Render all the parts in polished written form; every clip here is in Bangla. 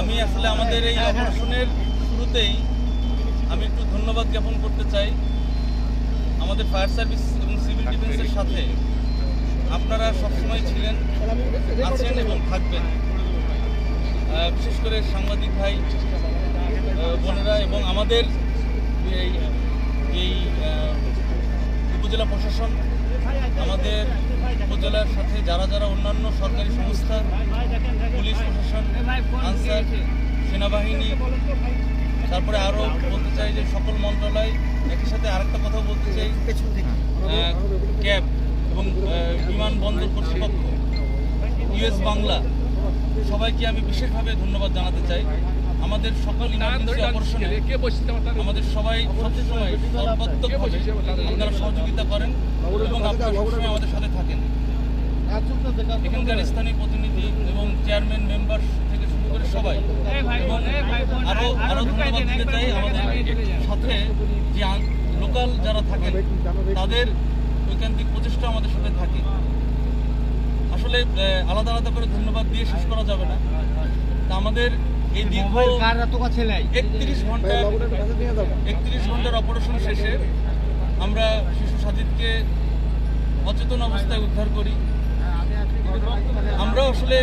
আমি আসলে আমাদের এই অপারেশনের শুরুতেই আমি একটু ধন্যবাদ জ্ঞাপন করতে চাই আমাদের ফায়ার সার্ভিস এবং সিভিল ডিফেন্সের সাথে আপনারা সবসময় ছিলেন, আছেন এবং থাকবেন। বিশেষ করে সাংবাদিক ভাই বোনেরা এবং আমাদের এই উপজেলা প্রশাসন, আমাদের উপজেলার সাথে যারা যারা অন্যান্য সরকারি সংস্থা, পুলিশ প্রশাসন, আনসার, সেনাবাহিনী, তারপরে আরও বলতে চাই যে সকল মন্ত্রণালয়, একই সাথে আরেকটা কথা বলতে চাই ক্যাব এবং বিমানবন্দর কর্তৃপক্ষ, ইউএস বাংলা, সবাইকে আমি বিশেষভাবে ধন্যবাদ জানাতে চাই। আমাদের সকল ইমার্জেন্সি অপারেশনে আমাদের সবাই সবসময় সর্বাত্মকভাবে আপনারা সহযোগিতা করেন এবং আপনারা সবসময় আমাদের সাথে থাকেন। এখানকার স্থানীয় প্রতিনিধি এবং চেয়ারম্যান মেম্বার থেকে শুরু করে সবাই, এবং আরো ধন্যবাদ দিতে চাই আমাদের সাথে যে লোকাল যারা থাকেন তাদের ঐকান্তিক প্রচেষ্টা আমাদের সাথে থাকে। আসলে আলাদা আলাদা করে ধন্যবাদ দিয়ে শেষ করা যাবে না। তা আমাদের এই দীর্ঘ 31 ঘন্টার অপারেশন শেষে আমরা শিশু সাজিদকে অচেতন অবস্থায় উদ্ধার করি। আমরা আসলে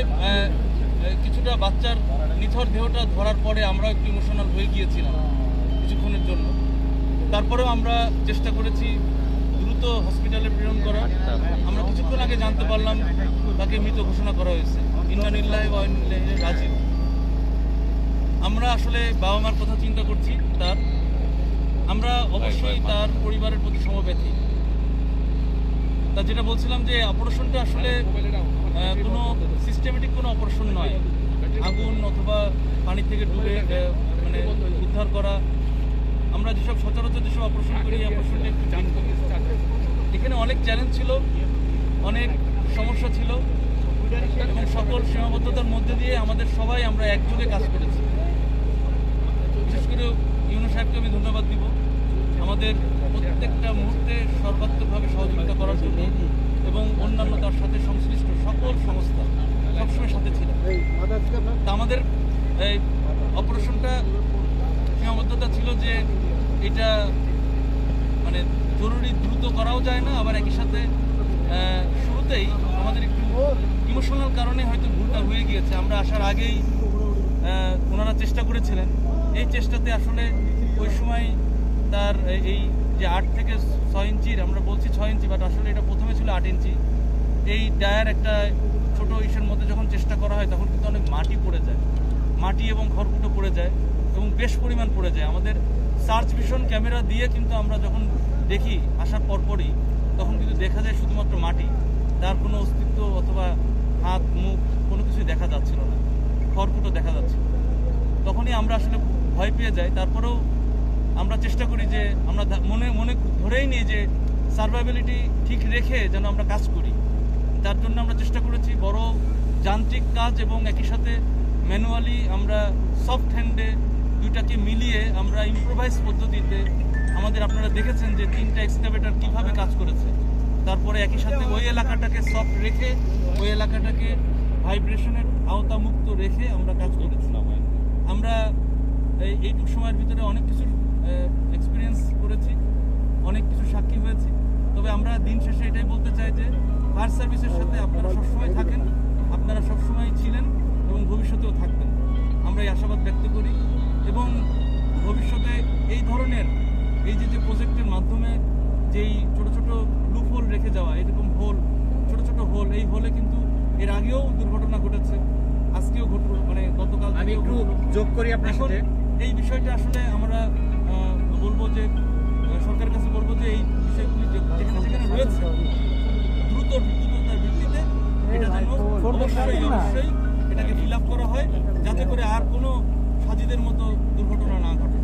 কিছুটা বাচ্চার নিথর দেহটা ধরার পরে আমরা একটু ইমোশনাল হয়ে গিয়েছিলাম কিছুক্ষণের জন্য। তারপরেও আমরা চেষ্টা করেছি দ্রুত হসপিটালে প্রেরণ করা। আমরা কিছুক্ষণ আগে জানতে পারলাম তাকে মৃত ঘোষণা করা হয়েছে। ইন্না লিল্লাহি ওয়া ইন্না ইলাইহি রাজিউন। আমরা আসলে বাবা মার কথা চিন্তা করছি তার, আমরা অবশ্যই তার পরিবারের প্রতি সমবেদী। তা যেটা বলছিলাম যে অপারেশনটা আসলে কোনো সিস্টেমেটিক কোনো অপারেশন নয়। আগুন অথবা পানি থেকে ডুবে মানে উদ্ধার করা, আমরা যেসব সচরাচর যেসব অপারেশন করি এই অপারেশনটা একটু জানতে। এখানে অনেক চ্যালেঞ্জ ছিল, অনেক সমস্যা ছিল এবং সকল সীমাবদ্ধতার মধ্যে দিয়ে আমাদের সবাই আমরা একযোগে কাজ করেছি। বিশেষ করে ইউনো সাহেবকে আমি ধন্যবাদ দিব আমাদের প্রত্যেকটা মুহূর্তে সর্বাত্মকভাবে সহযোগিতা করার জন্য, এবং অন্যান্য তার সাথে সংশ্লিষ্ট সকল সংস্থা সবসময় সাথে ছিল। তা আমাদের এই অপারেশনটা সীমাবদ্ধতা ছিল যে এটা মানে জরুরি দ্রুত করাও যায় না, আবার একই সাথে শুরুতেই আমাদের একটু ইমোশনাল কারণে হয়তো ভুলটা হয়ে গিয়েছে। আমরা আসার আগেই ওনারা চেষ্টা করেছিলেন, এই চেষ্টাতে আসলে ওই সময় তার এই যে 8 থেকে 6 ইঞ্চির, আমরা বলছি 6 ইঞ্চি, বাট আসলে এটা প্রথমে ছিল 8 ইঞ্চি, এই ডায়ার একটা ছোট ইসের মধ্যে যখন চেষ্টা করা হয় তখন কিন্তু অনেক মাটি পড়ে যায়, মাটি এবং খড়কুটো পড়ে যায় এবং বেশ পরিমাণ পড়ে যায়। আমাদের সার্চ ভিশন ক্যামেরা দিয়ে কিন্তু আমরা যখন দেখি আসার পরপরই, তখন কিন্তু দেখা যায় শুধুমাত্র মাটি, তার কোনো অস্তিত্ব অথবা হাত মুখ কোনো কিছুই দেখা যাচ্ছিল না, খড়কুটো দেখা যাচ্ছিল। তখনই আমরা আসলে ভয় পেয়ে যাই। তারপরেও আমরা চেষ্টা করি যে আমরা মনে ধরেই নিই যে সার্ভাইবিলিটি ঠিক রেখে যেন আমরা কাজ করি। তার জন্য আমরা চেষ্টা করেছি বড় যান্ত্রিক কাজ এবং একই সাথে ম্যানুয়ালি আমরা সফট হ্যান্ডে দুইটাকে মিলিয়ে আমরা ইম্প্রোভাইজ পদ্ধতিতে আমাদের, আপনারা দেখেছেন যে 3টা এক্সকাভেটর কীভাবে কাজ করেছে। তারপরে একই সাথে ওই এলাকাটাকে সফট রেখে, ওই এলাকাটাকে ভাইব্রেশনের আওতামুক্ত রেখে আমরা কাজ করেছিলাম। আমরা এইটুকু সময়ের ভিতরে অনেক কিছু এক্সপিরিয়েন্স করেছি, অনেক কিছু সাক্ষী হয়েছি। তবে আমরা দিন শেষে এটাই বলতে চাই যে ফায়ার সার্ভিসের সাথে আপনারা সবসময় থাকেন, আপনারা সবসময় ছিলেন এবং ভবিষ্যতেও থাকবেন, আমরা এই আশাবাদ ব্যক্ত করি। এবং ভবিষ্যতে এই ধরনের এই যে প্রজেক্টের মাধ্যমে যেই ছোট ছোট লুপ হোল রেখে যাওয়া, এরকম হোল, ছোট ছোট হোল, এই হোলে কিন্তু এর আগেও দুর্ঘটনা ঘটেছে, আজকেও ঘটল, মানে গতকাল আমি একটু যোগ করি আপনার সাথে। এই বিষয়টা আসলে আমরা বলবো যে সরকারের কাছে বলবো যে এই বিষয়গুলি যেখানে যেখানে রয়েছে দ্রুততার ভিত্তিতে এটা যেন অবশ্যই এটাকে ফিল আপ করা হয়, যাতে করে আর কোনো সাজিদের মতো দুর্ঘটনা না ঘটে।